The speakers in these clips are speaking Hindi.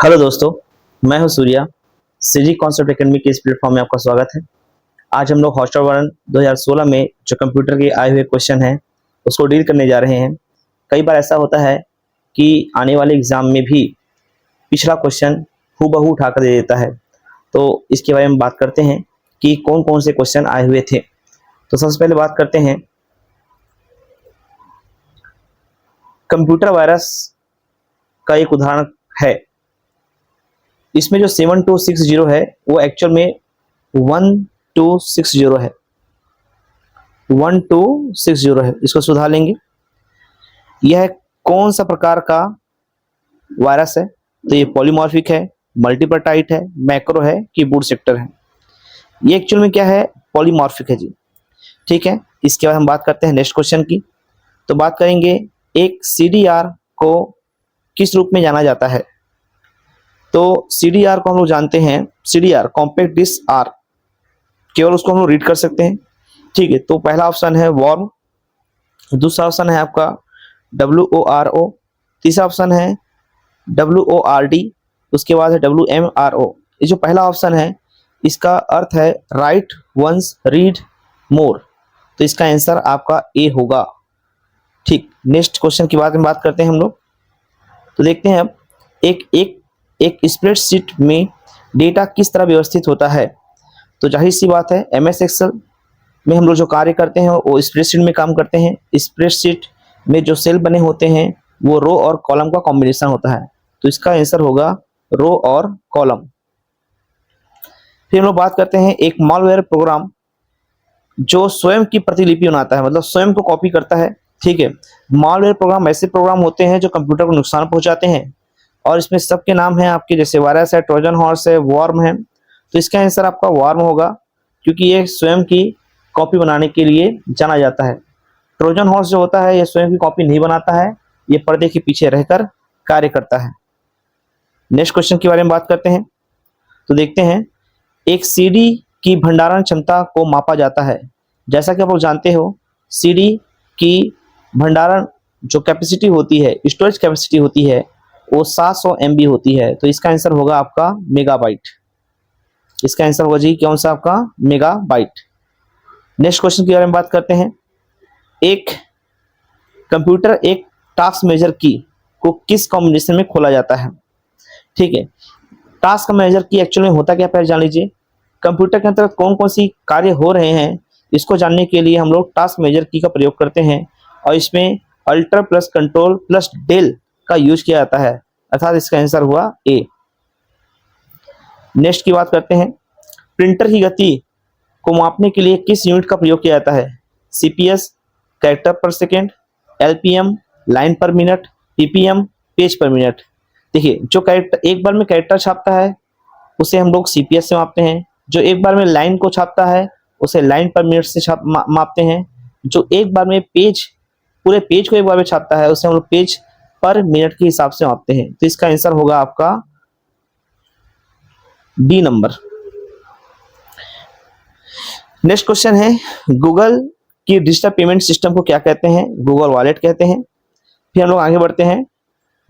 हेलो दोस्तों, मैं हूं सूर्या। सीजी कॉन्सेप्ट एकेडमी के इस प्लेटफॉर्म में आपका स्वागत है। आज हम लोग हॉस्टल वर्जन 2016 में जो कंप्यूटर के आए हुए क्वेश्चन हैं उसको डील करने जा रहे हैं। कई बार ऐसा होता है कि आने वाले एग्जाम में भी पिछला क्वेश्चन हूबहू उठा कर दे देता है, तो इसके बारे में बात करते हैं कि कौन कौन से क्वेश्चन आए हुए थे। तो सबसे पहले बात करते हैं कंप्यूटर वायरस का एक उदाहरण है। इसमें जो 7260 है वो एक्चुअल में 1260 है। 1260 है, इसको सुधार लेंगे। यह कौन सा प्रकार का वायरस है? तो ये पॉलीमॉर्फिक है, मल्टीपल टाइट है, मैक्रो है कि बूट सेक्टर है। ये एक्चुअल में क्या है? पॉलीमॉर्फिक है जी। ठीक है, इसके बाद हम बात करते हैं नेक्स्ट क्वेश्चन की। तो बात करेंगे एक सीडीआर को किस रूप में जाना जाता है? तो सीडीआर को हम लोग जानते हैं, सीडीआर कॉम्पैक्ट डिस्क आर, केवल उसको हम लोग रीड कर सकते हैं। ठीक है, तो पहला ऑप्शन है वॉर्म, दूसरा ऑप्शन है आपका WORO, तीसरा ऑप्शन है WORD, उसके बाद है WMRO। ये जो पहला ऑप्शन है इसका अर्थ है राइट वंस रीड मोर, तो इसका आंसर आपका ए होगा। ठीक, नेक्स्ट क्वेश्चन की बात करते हैं हम लोग। तो देखते हैं अब एक स्प्रेडशीट में डेटा किस तरह व्यवस्थित होता है। तो जाहिर सी बात है MS एक्सेल में हम लोग जो कार्य करते हैं वो स्प्रेडशीट में काम करते हैं। स्प्रेडशीट में जो सेल बने होते हैं वो रो और कॉलम का कॉम्बिनेशन होता है, तो इसका आंसर होगा रो और कॉलम। फिर हम लोग बात करते हैं एक मॉलवेयर प्रोग्राम जो स्वयं की प्रतिलिपि बनाता है, मतलब स्वयं को कॉपी करता है। ठीक है, मॉलवेयर प्रोग्राम ऐसे प्रोग्राम होते हैं जो कंप्यूटर को नुकसान पहुंचाते हैं, और इसमें सबके नाम हैं आपके, जैसे वायरस है, ट्रोजन हॉर्स है, वॉर्म है। तो इसका आंसर आपका वॉर्म होगा, क्योंकि ये स्वयं की कॉपी बनाने के लिए जाना जाता है। ट्रोजन हॉर्स जो होता है ये स्वयं की कॉपी नहीं बनाता है, ये पर्दे के पीछे रहकर कार्य करता है। नेक्स्ट क्वेश्चन के बारे में बात करते हैं। तो देखते हैं एक सीडी की भंडारण क्षमता को मापा जाता है। जैसा कि आप लोग जानते हो, सीडी की भंडारण जो कैपेसिटी होती है, स्टोरेज कैपेसिटी होती है, वो 700 MB होती है, तो इसका आंसर होगा आपका मेगाबाइट। इसका आंसर होगा जी कौन सा? आपका मेगाबाइट। नेक्स्ट क्वेश्चन के बारे में बात करते हैं। एक कंप्यूटर एक टास्क मेजर की को किस कॉम्बिनेशन में खोला जाता है? ठीक है, टास्क मेजर की एक्चुअल में होता क्या, पहले जान लीजिए। कंप्यूटर के अंतर्गत कौन कौन सी कार्य हो रहे हैं इसको जानने के लिए हम लोग टास्क मेजर की का प्रयोग करते हैं, और इसमें alt plus control plus del का यूज किया जाता है, अर्थात इसका आंसर हुआ ए। नेक्स्ट की बात करते हैं। प्रिंटर की गति को मापने के लिए किस यूनिट का प्रयोग किया जाता है? CPS कैरेक्टर पर सेकेंड, LPM लाइन पर मिनट, PPM पेज पर मिनट। देखिए, जो कैरेक्टर एक बार में कैरेक्टर छापता है उसे हम लोग CPS से मापते हैं, जो एक बार में लाइन को छापता है उसे लाइन पर मिनट से मापते हैं, जो एक बार में पूरे पेज को एक बार में छापता है उसे हम लोग पेज पर मिनट के हिसाब से मापते हैं। तो इसका आंसर होगा आपका डी नंबर। नेक्स्ट क्वेश्चन है गूगल की डिजिटल पेमेंट सिस्टम को क्या कहते हैं? गूगल वॉलेट कहते हैं। फिर हम लोग आगे बढ़ते हैं,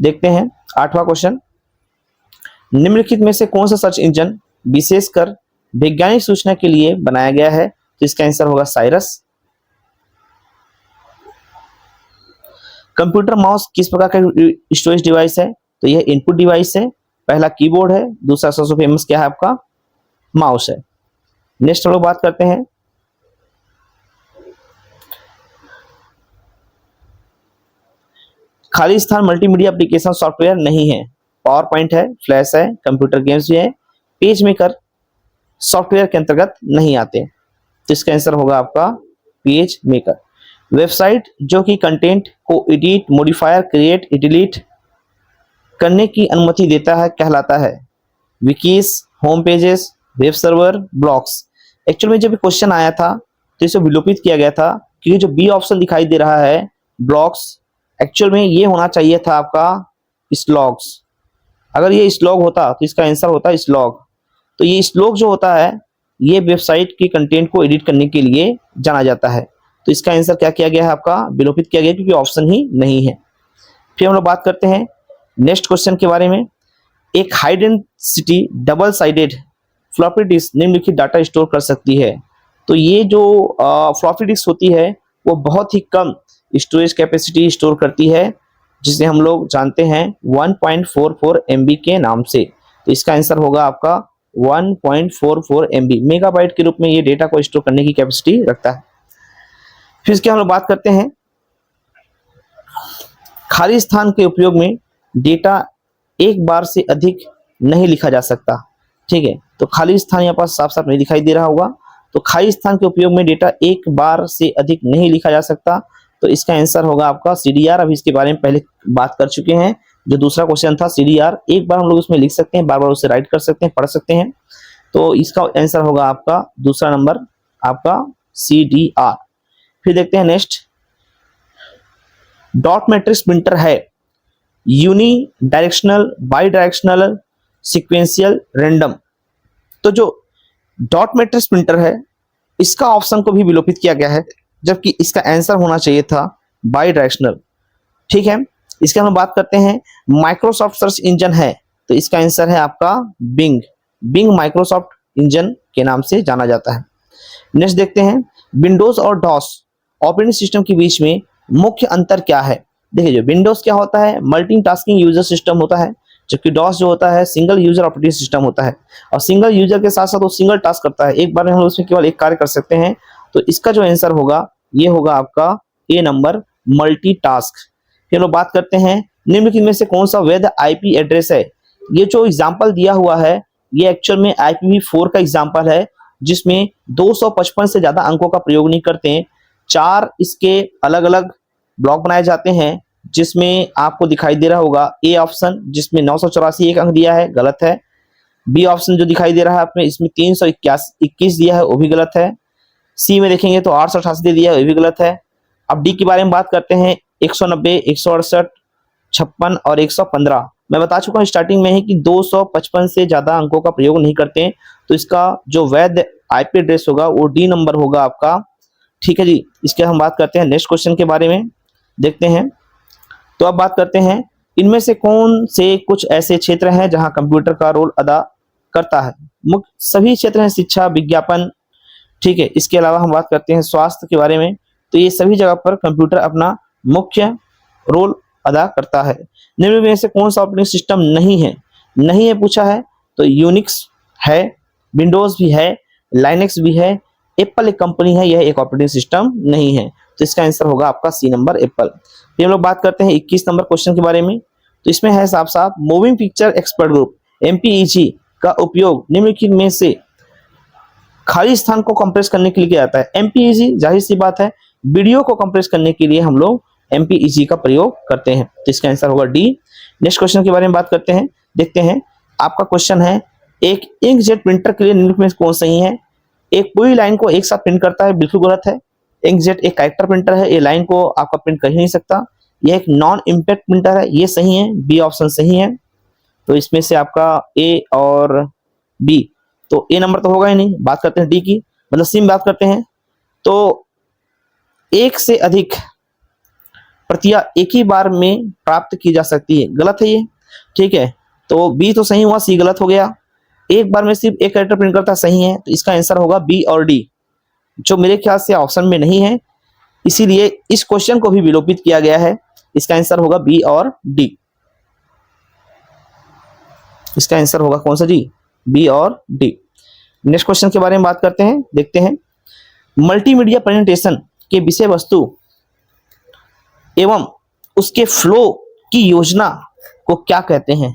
देखते हैं 8वां क्वेश्चन। निम्नलिखित में से कौन सा सर्च इंजन विशेषकर वैज्ञानिक सूचना के लिए बनाया गया है? तो इसका आंसर होगा साइरस। कंप्यूटर माउस किस प्रकार का स्टोरेज डिवाइस है? तो यह इनपुट डिवाइस है। पहला कीबोर्ड है, दूसरा सबसे फेमस क्या है आपका? माउस है। नेक्स्ट हम लोग बात करते हैं खाली स्थान मल्टीमीडिया एप्लीकेशन सॉफ्टवेयर नहीं है। पावर पॉइंट है, फ्लैश है, कंप्यूटर गेम्स भी है, पेज मेकर सॉफ्टवेयर के अंतर्गत नहीं आते, तो इसका आंसर होगा आपका पेज मेकर। वेबसाइट जो कि कंटेंट को एडिट, मॉडिफायर, क्रिएट, डिलीट करने की अनुमति देता है कहलाता है wikis, home pages, web server, blogs. Actual में जब क्वेश्चन आया था तो इसे विलोपित किया गया था, क्योंकि जो बी ऑप्शन दिखाई दे रहा है ब्लॉग्स, एक्चुअल में ये होना चाहिए था आपका स्लॉग्स। अगर ये स्लॉग होता तो इसका आंसर होता स्लॉग। तो ये स्लॉग जो होता है ये वेबसाइट के कंटेंट को एडिट करने के लिए जाना जाता है, तो इसका आंसर क्या किया गया है आपका? विलोपित किया गया, क्योंकि ऑप्शन ही नहीं है। फिर हम लोग बात करते हैं नेक्स्ट क्वेश्चन के बारे में। एक high density double sided floppy disk निम्नलिखित डाटा स्टोर कर सकती है। तो ये जो फ्लॉपी डिस्क होती है वो बहुत ही कम स्टोरेज कैपेसिटी स्टोर करती है, जिसे हम लोग जानते हैं 1.44 MB के नाम से। तो इसका आंसर होगा आपका 1.44 MB, मेगाबाइट के रूप में ये डेटा को स्टोर करने की कैपेसिटी रखता है। फिर इसके हम लोग बात करते हैं खाली स्थान के उपयोग में डेटा एक बार से अधिक नहीं लिखा जा सकता। ठीक है, तो खाली स्थान यहाँ पास साफ साफ नहीं दिखाई दे रहा होगा। तो खाली स्थान के उपयोग में डेटा एक बार से अधिक नहीं लिखा जा सकता। तो इसका आंसर होगा आपका CDR। अभी इसके बारे में पहले बात कर चुके हैं। जो दूसरा क्वेश्चन था CDR, एक बार हम लोग उसमें लिख सकते हैं, बार बार उसे राइट कर सकते हैं, पढ़ सकते हैं। तो इसका आंसर होगा आपका दूसरा नंबर, आपका CDR। फिर देखते हैं नेक्स्ट, डॉट मैट्रिक्स प्रिंटर है unidirectional, bidirectional, sequential, random. तो जो डॉट मैट्रिक्स प्रिंटर है इसका ऑप्शन को भी विलोपित किया गया है, जबकि इसका आंसर होना चाहिए था बाई डायरेक्शनल। ठीक है, इसके हम बात करते हैं माइक्रोसॉफ्ट सर्च इंजन है, तो इसका आंसर है आपका बिंग। बिंग माइक्रोसॉफ्ट इंजन के नाम से जाना जाता है। नेक्स्ट देखते हैं विंडोज और डॉस ऑपरेटिंग सिस्टम के बीच में मुख्य अंतर क्या है। देखिए, जो विंडोज क्या होता है, मल्टीटास्किंग यूजर सिस्टम होता है, जबकि डॉस जो होता है सिंगल यूजर ऑपरेटिंग सिस्टम होता है। और सिंगल यूजर के साथ साथ वो सिंगल टास्क करता है, एक बार में हम उसमें केवल एक कार्य कर सकते हैं। तो इसका जो आंसर होगा ये होगा आपका ए नंबर, मल्टीटास्क। फिर लोग बात करते हैं निम्नलिखित में से कौन सा वैध IP एड्रेस है। ये जो एग्जाम्पल दिया हुआ है ये एक्चुअल में IPv4 का एग्जाम्पल है, जिसमें 255 से ज्यादा अंकों का प्रयोग नहीं करते हैं। 4 इसके अलग अलग ब्लॉक बनाए जाते हैं, जिसमें आपको दिखाई दे रहा होगा ए ऑप्शन, जिसमें 984 एक अंक दिया है, गलत है। बी ऑप्शन जो दिखाई दे रहा है आपने, इसमें 321 दिया है, वो भी गलत है। सी में देखेंगे तो 888 दे दिया है, वो भी गलत है। अब डी के बारे में बात करते हैं, 190, 168, 56 और 115। मैं बता चुका हूँ स्टार्टिंग में ही कि 255 से ज्यादा अंकों का प्रयोग नहीं करते हैं। तो इसका जो वैध IP एड्रेस होगा वो डी नंबर होगा आपका। ठीक है जी, इसके हम बात करते हैं नेक्स्ट क्वेश्चन के बारे में, देखते हैं। तो अब बात करते हैं इनमें से कौन से कुछ ऐसे क्षेत्र हैं जहां कंप्यूटर का रोल अदा करता है। मुख्य सभी क्षेत्र हैं, शिक्षा, विज्ञापन। ठीक है, इसके अलावा हम बात करते हैं स्वास्थ्य के बारे में। तो ये सभी जगह पर कंप्यूटर अपना मुख्य रोल अदा करता है। निम्न में से कौन सा ऑपरेटिंग सिस्टम नहीं है, नहीं है पूछा है। तो यूनिक्स है, विंडोज भी है, लाइनेक्स भी है, एप्पल एक कंपनी है, यह एक ऑपरेटिंग सिस्टम नहीं है। तो इसका आंसर होगा आपका सी नंबर, एप्पल। फिर हम लोग बात करते हैं 21 नंबर क्वेश्चन के बारे में। तो इसमें है साफ साफ moving picture expert group MPEG का उपयोग निम्नलिखित में से खाली स्थान को कंप्रेस करने के लिए किया जाता है। MPEG जाहिर सी बात है वीडियो को कंप्रेस करने के लिए हम लोग MPEG का प्रयोग करते हैं। तो इसका आंसर होगा डी। नेक्स्ट क्वेश्चन के बारे में बात करते हैं, देखते हैं। आपका क्वेश्चन है एक इंकजेट प्रिंटर के लिए निम्नलिखित में कौन सही है। एक पूरी लाइन को एक साथ प्रिंट करता है, बिल्कुल गलत है। इंकजेट एक कैरेक्टर प्रिंटर है, ये लाइन को आपका प्रिंट कर ही नहीं सकता। यह एक नॉन इम्पैक्ट प्रिंटर है, ये सही है, बी ऑप्शन सही है। तो इसमें से आपका ए और बी, तो ए नंबर तो होगा ही नहीं। बात करते हैं डी की, मतलब सी में बात करते हैं। तो एक से अधिक प्रतियां एक ही बार में प्राप्त की जा सकती है, गलत है ये। ठीक है, तो बी तो सही हुआ, सी गलत हो गया। एक बार में सिर्फ एक कैरेक्टर प्रिंट करता सही है, तो इसका आंसर होगा बी और डी, जो मेरे ख्याल से ऑप्शन में नहीं है, इसीलिए इस क्वेश्चन को भी विलोपित किया गया है। इसका आंसर होगा बी और डी। इसका आंसर होगा कौन सा जी, बी और डी। नेक्स्ट क्वेश्चन के बारे में बात करते हैं, देखते हैं। मल्टीमीडिया प्रेजेंटेशन के विषय वस्तु एवं उसके फ्लो की योजना को क्या कहते हैं।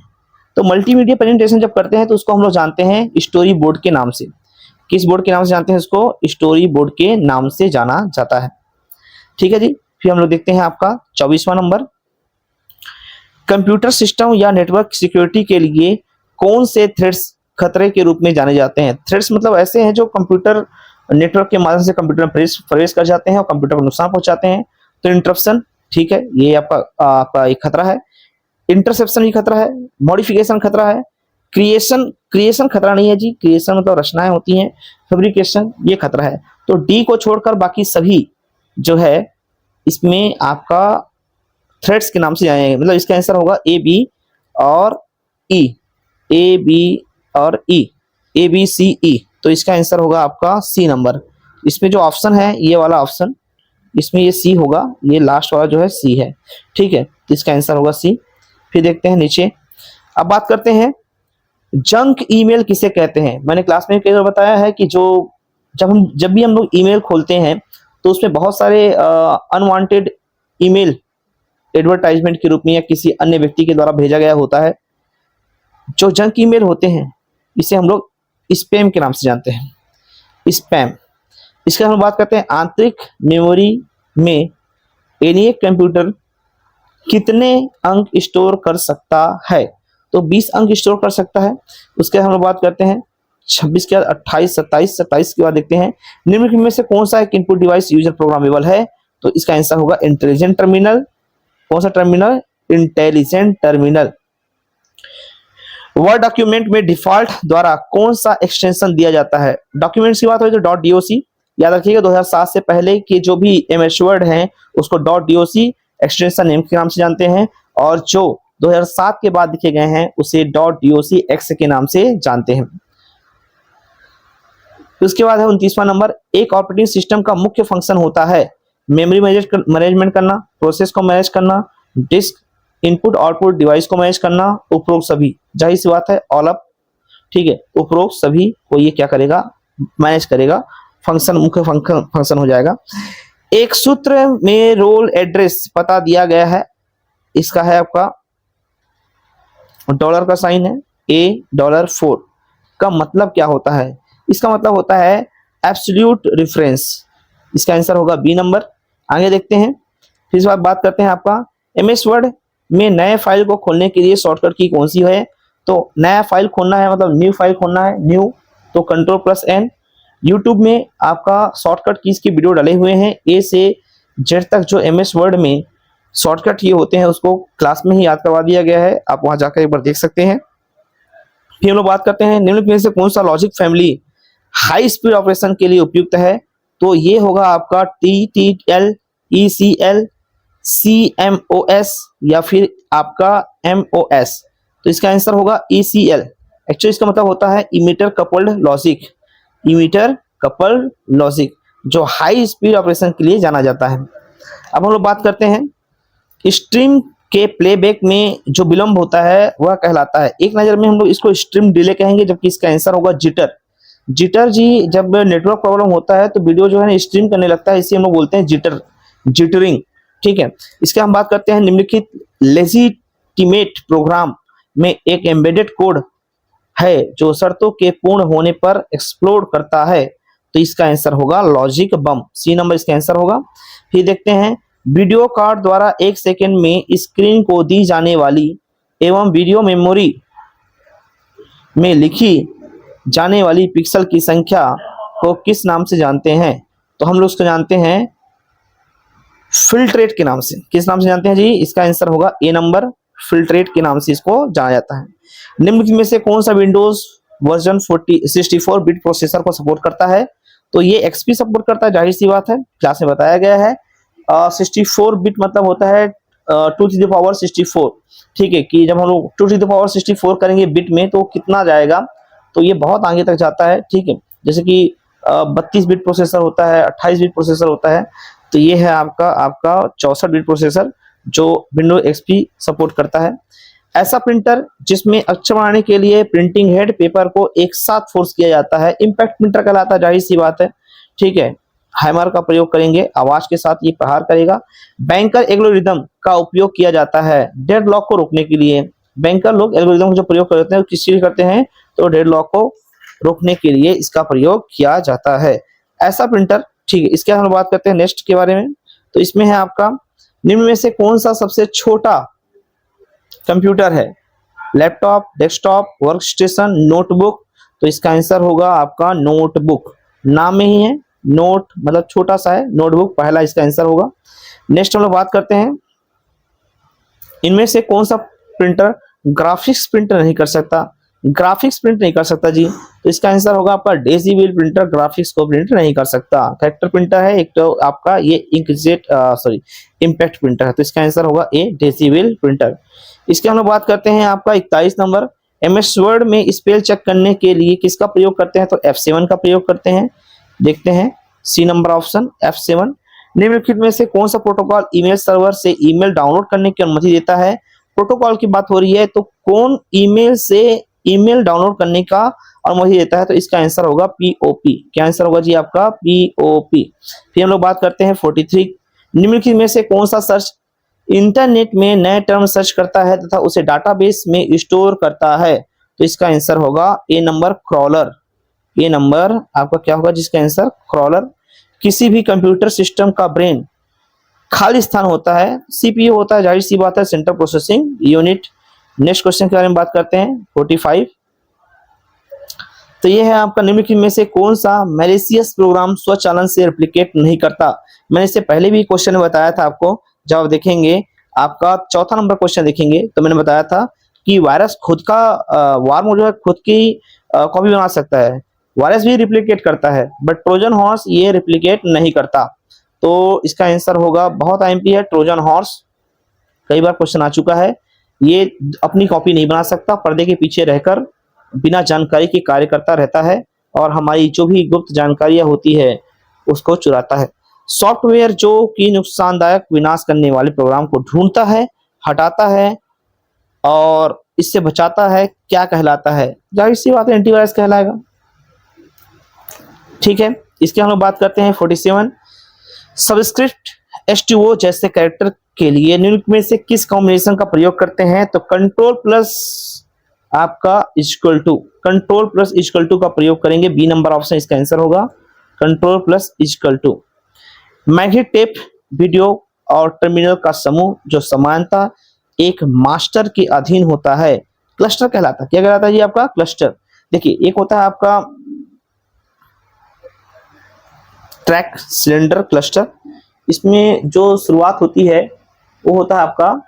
तो मल्टीमीडिया प्रेजेंटेशन जब करते हैं तो उसको हम लोग जानते हैं स्टोरी बोर्ड के नाम से। किस बोर्ड के नाम से जानते हैं उसको, स्टोरी बोर्ड के नाम से जाना जाता है। ठीक है जी, फिर हम लोग देखते हैं आपका 24वां नंबर। कंप्यूटर सिस्टम या नेटवर्क सिक्योरिटी के लिए कौन से थ्रेड्स खतरे के रूप में जाने जाते हैं। थ्रेड्स मतलब ऐसे हैं जो कंप्यूटर नेटवर्क के माध्यम से कंप्यूटर में प्रवेश कर जाते हैं और कंप्यूटर को नुकसान पहुंचाते हैं। तो इंटरप्शन, ठीक है, ये आपका एक खतरा है। इंटरसेप्शन भी खतरा है, मॉडिफिकेशन खतरा है, क्रिएशन खतरा नहीं है जी, क्रिएशन मतलब रचनाएं होती हैं, फैब्रिकेशन ये खतरा है। तो डी को छोड़कर बाकी सभी जो है इसमें आपका थ्रेड्स के नाम से जाएंगे, मतलब इसका आंसर होगा ए, बी और ई। ए बी और ई, ए बी सी ई, तो इसका आंसर होगा आपका सी नंबर। इसमें जो ऑप्शन है ये वाला ऑप्शन, इसमें ये सी होगा, ये लास्ट वाला जो है सी है, ठीक है, तो इसका आंसर होगा सी। फिर देखते हैं नीचे, अब बात करते हैं जंक ईमेल किसे कहते हैं। मैंने क्लास में कई बार बताया है कि जब भी हम लोग ईमेल खोलते हैं तो उसमें बहुत सारे अनवांटेड ईमेल एडवर्टाइजमेंट के रूप में या किसी अन्य व्यक्ति के द्वारा भेजा गया होता है। जो जंक ईमेल होते हैं इसे हम लोग स्पैम के नाम से जानते हैं, स्पैम। इसका हम बात करते हैं आंतरिक मेमोरी में एनी एक कंप्यूटर कितने अंक स्टोर कर सकता है, तो 20 अंक स्टोर कर सकता है। उसके बाद हम लोग बात करते हैं 26 के बाद 28, 27, 27 के बाद देखते हैं निम्नलिखित में से कौन सा एक इनपुट डिवाइस यूजर प्रोग्रामेबल है, तो इसका आंसर होगा इंटेलिजेंट टर्मिनल। कौन सा terminal? Intelligent terminal. Word document में डिफॉल्ट द्वारा कौन सा एक्सटेंशन दिया जाता है? डॉक्यूमेंट्स की बात हो तो .doc, याद रखिएगा 2007 से पहले के जो भी एमएस वर्ड हैं उसको .doc एक्सटेंशन नेम के नाम से जानते हैं, और जो 2007 के बाद लिखे गए हैं उसे .docx के नाम से जानते हैं। उसके बाद है 29वां नंबर, एक ऑपरेटिंग सिस्टम का मुख्य फंक्शन होता है मेमोरी मैनेजमेंट करना, प्रोसेस को मैनेज करना, डिस्क इनपुट आउटपुट डिवाइस को मैनेज करना, उपरोक्त सभी। जाहिर सी बात है ऑल अप, ठीक है, उपरोक्त सभी को ये क्या करेगा? मैनेज करेगा, फंक्शन मुख्य फंक्शन हो जाएगा। एक सूत्र में रोल एड्रेस पता दिया गया है, इसका है आपका डॉलर का साइन है, $4 का मतलब क्या होता है? इसका मतलब होता है एब्सोल्यूट रेफरेंस। इसका आंसर होगा बी नंबर। आगे देखते हैं, फिर इस बात करते हैं आपका एमएस वर्ड में नए फाइल को खोलने के लिए शॉर्टकट की कौन सी है? तो नया फाइल खोलना है मतलब न्यू फाइल खोलना है, न्यू, तो Ctrl+N। यूट्यूब में आपका शॉर्टकट कीज के वीडियो डाले हुए हैं ए से जेड तक, जो एमएस वर्ड में शॉर्टकट ये होते हैं उसको क्लास में ही याद करवा दिया गया है, आप वहां जाकर एक बार देख सकते हैं। फिर हम लोग बात करते हैं निम्नलिखित में से कौन सा logic family high speed operation के लिए उपयुक्त है, तो ये होगा आपका TTL, ECL, CMOS या फिर आपका MOS, तो इसका आंसर होगा ECL। एक्चुअली इसका मतलब होता है emitter coupled logic, emitter coupled logic, जो हाई स्पीड ऑपरेशन के लिए जाना जाता है। अब हम लोग बात करते हैं स्ट्रीम के प्लेबैक में जो विलंब होता है वह कहलाता है, एक नज़र में हम लोग इसको स्ट्रीम डिले कहेंगे, जबकि इसका आंसर होगा जिटर। जिटर जी, जब नेटवर्क प्रॉब्लम होता है तो वीडियो जो है ना स्ट्रीम करने लगता है, इसे हम लोग बोलते हैं जिटर, जिटरिंग, ठीक है। इसके हम बात करते हैं निम्नलिखित लेजिटिमेट प्रोग्राम में एक एम्बेडेड कोड है जो शर्तों के पूर्ण होने पर एक्सप्लोड करता है, तो इसका आंसर होगा लॉजिक बम, सी नंबर इसका आंसर होगा। फिर देखते हैं वीडियो कार्ड द्वारा 1 सेकंड में स्क्रीन को दी जाने वाली एवं वीडियो मेमोरी में लिखी जाने वाली पिक्सल की संख्या को किस नाम से जानते हैं, तो हम लोग उसको जानते हैं फिल्ट्रेट के नाम से। किस नाम से जानते हैं जी? इसका आंसर होगा ए नंबर, फिल्ट्रेट के नाम से इसको जाना जाता है। निम्नलिखित में से कौन सा विंडोज वर्जन 64 बिट प्रोसेसर को सपोर्ट करता है, तो ये एक्सपी सपोर्ट करता है, जाहिर सी बात है, क्लास में बताया गया है। 64 बिट मतलब होता है 2⁻64, ठीक है, कि जब हम लोग 2⁻64 करेंगे बिट में तो कितना जाएगा, तो ये बहुत आगे तक जाता है, ठीक है। जैसे कि 32 बिट प्रोसेसर होता है, 28 बिट प्रोसेसर होता है, तो ये है आपका 64 बिट प्रोसेसर जो विंडोज एक्सपी सपोर्ट करता है। ऐसा प्रिंटर जिसमें अक्षर बनाने के लिए प्रिंटिंग हेड पेपर को एक साथ फोर्स किया जाता है इम्पैक्ट प्रिंटर कहलाता है, जाहिर सी बात है, ठीक है। हैमर का प्रयोग करेंगे, आवाज के साथ ये प्रहार करेगा। बैंकर एल्गोरिदम का उपयोग किया जाता है डेडलॉक को रोकने के लिए। बैंकर लोग एल्गोरिदम का जो प्रयोग करते हैं किस चीज करते हैं, तो डेडलॉक को रोकने के लिए इसका प्रयोग किया जाता है ऐसा प्रिंटर, ठीक है। इसके हम बात करते हैं नेक्स्ट के बारे में, तो इसमें है आपका निम्न में से कौन सा सबसे छोटा कंप्यूटर है? Laptop, desktop, work station, notebook, तो इसका आंसर होगा आपका नोटबुक। नाम में ही है नोट मतलब छोटा सा है, नोटबुक पहला इसका आंसर होगा। नेक्स्ट हम लोग बात करते हैं इनमें से कौन सा प्रिंटर ग्राफिक्स प्रिंट नहीं कर सकता? ग्राफिक्स प्रिंट नहीं कर सकता जी, तो इसका आंसर होगा आपका डेसीविल प्रिंटर ग्राफिक्स को प्रिंट नहीं कर सकता। कैरेक्टर प्रिंटर है एक, तो आपका ये इंकजेट इम्पैक्ट प्रिंटर है, तो इसका आंसर होगा ए डेसीविल प्रिंटर। इसके हम लोग बात करते हैं आपका 41 नंबर, MS वर्ड में स्पेल चेक करने के लिए किसका प्रयोग करते हैं? तो F7 का प्रयोग करते हैं। देखते हैं सी नंबर ऑप्शन F7। निम्नलिखित में से कौन सा प्रोटोकॉल ईमेल सर्वर से ईमेल डाउनलोड करने की अनुमति देता है? प्रोटोकॉल की बात हो रही है तो कौन ईमेल से ईमेल डाउनलोड करने का अनुमति देता है? तो इसका आंसर होगा POP। क्या आंसर होगा जी आपका? POP। फिर हम लोग बात करते हैं 43। निम्नलिखित में से कौन सा सर्च इंटरनेट में नए टर्म सर्च करता है तथा उसे डाटाबेस में स्टोर करता है? तो इसका आंसर होगा ए नंबर, क्रॉलर। ए नंबर आपका क्या होगा जिसका आंसर? क्रॉलर। किसी भी कंप्यूटर सिस्टम का ब्रेन खाली स्थान होता है, CPU होता है, जाहिर सी बात है, central processing unit. Next question के बारे में बात करते हैं 45। तो ये है आपका निम्नलिखित में से कौन सा मैलिशियस प्रोग्राम स्वचालन से रेप्लिकेट नहीं करता? मैंने इससे पहले भी क्वेश्चन में बताया था आपको। जब आप देखेंगे आपका चौथा नंबर क्वेश्चन देखेंगे तो मैंने बताया था कि वायरस खुद का वार्म जो है खुद की कॉपी बना सकता है, वायरस भी रिप्लिकेट करता है, बट ट्रोजन हॉर्स ये रिप्लिकेट नहीं करता। तो इसका आंसर होगा, बहुत IMP है ट्रोजन हॉर्स, कई बार क्वेश्चन आ चुका है। ये अपनी कॉपी नहीं बना सकता, पर्दे के पीछे रहकर बिना जानकारी के कार्य करता रहता है और हमारी जो भी गुप्त जानकारियां होती है उसको चुराता है। सॉफ्टवेयर जो कि नुकसानदायक विनाश करने वाले प्रोग्राम को ढूंढता है, हटाता है और इससे बचाता है, क्या कहलाता है? जाहिर सी बात है एंटीवायरस कहलाएगा। ठीक है, इसके हम लोग बात करते हैं 47। सबस्क्रिप्ट H2O जैसे कैरेक्टर के लिए निम्नलिखित में से किस कॉम्बिनेशन का प्रयोग करते हैं? तो कंट्रोल प्लस आपका equal to, control plus equal to का प्रयोग करेंगे। बी नंबर ऑप्शन इसका आंसर होगा, control plus equal to. Magnetic tape, video और टर्मिनल का समूह जो समानता एक मास्टर के अधीन होता है, क्लस्टर कहलाता है। क्या कहलाता है जी आपका? क्लस्टर। देखिए, एक होता है आपका ट्रैक सिलेंडर क्लस्टर, इसमें जो शुरुआत होती है वो होता है आपका,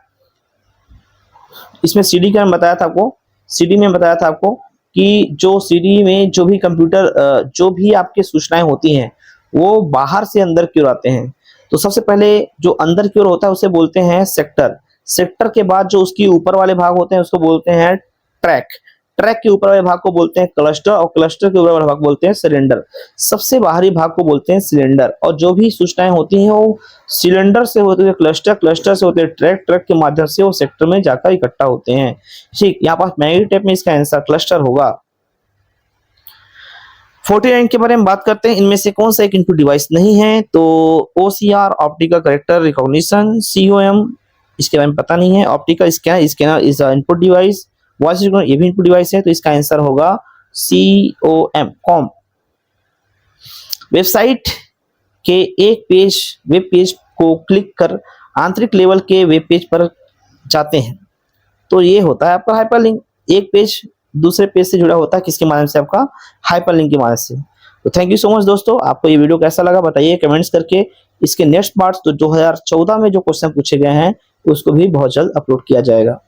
इसमें CD का बताया था आपको, CD में बताया था आपको कि जो CD में जो भी कंप्यूटर जो भी आपके सूचनाएं होती हैं वो बाहर से अंदर की ओर आते हैं। तो सबसे पहले जो अंदर की ओर होता है उसे बोलते हैं सेक्टर। सेक्टर के बाद जो उसकी ऊपर वाले भाग होते हैं उसको बोलते हैं ट्रैक। ट्रैक के ऊपर वाले भाग को बोलते हैं क्लस्टर और क्लस्टर के ऊपर वाले भाग बोलते हैं सिलेंडर। सबसे बाहरी भाग को बोलते हैं सिलेंडर और जो भी सूचनाएं होती हैं वो सिलेंडर से होते हुए क्लस्टर, क्लस्टर से होते हुए ट्रैक, ट्रैक के माध्यम से वो सेक्टर में जाकर इकट्ठा होते हैं। ठीक, यहाँ पास मैग्नेटिक टेप में इसका आंसर क्लस्टर होगा। 49 के बारे में बात करते हैं। इनमें से कौन सा एक इनपुट डिवाइस नहीं है? तो OCR optical character recognition, COM इसके बारे में पता नहीं है। Optical scanner is input device, voice recognition ये भी इनपुट डिवाइस है, तो इसका आंसर होगा COM, कॉम। वेबसाइट के एक पेज, वेब पेज को क्लिक कर आंतरिक लेवल के वेब पेज पर जाते हैं, तो ये होता है आपका हाइपरलिंक। एक पेज दूसरे पेज से जुड़ा होता है किसके माध्यम से? आपका हाइपरलिंक के माध्यम से। तो थैंक यू सो मच दोस्तों, आपको ये वीडियो कैसा लगा बताइए कमेंट्स करके। इसके नेक्स्ट पार्ट्स तो 2014 में जो क्वेश्चन पूछे गए हैं उसको भी बहुत जल्द अपलोड किया जाएगा।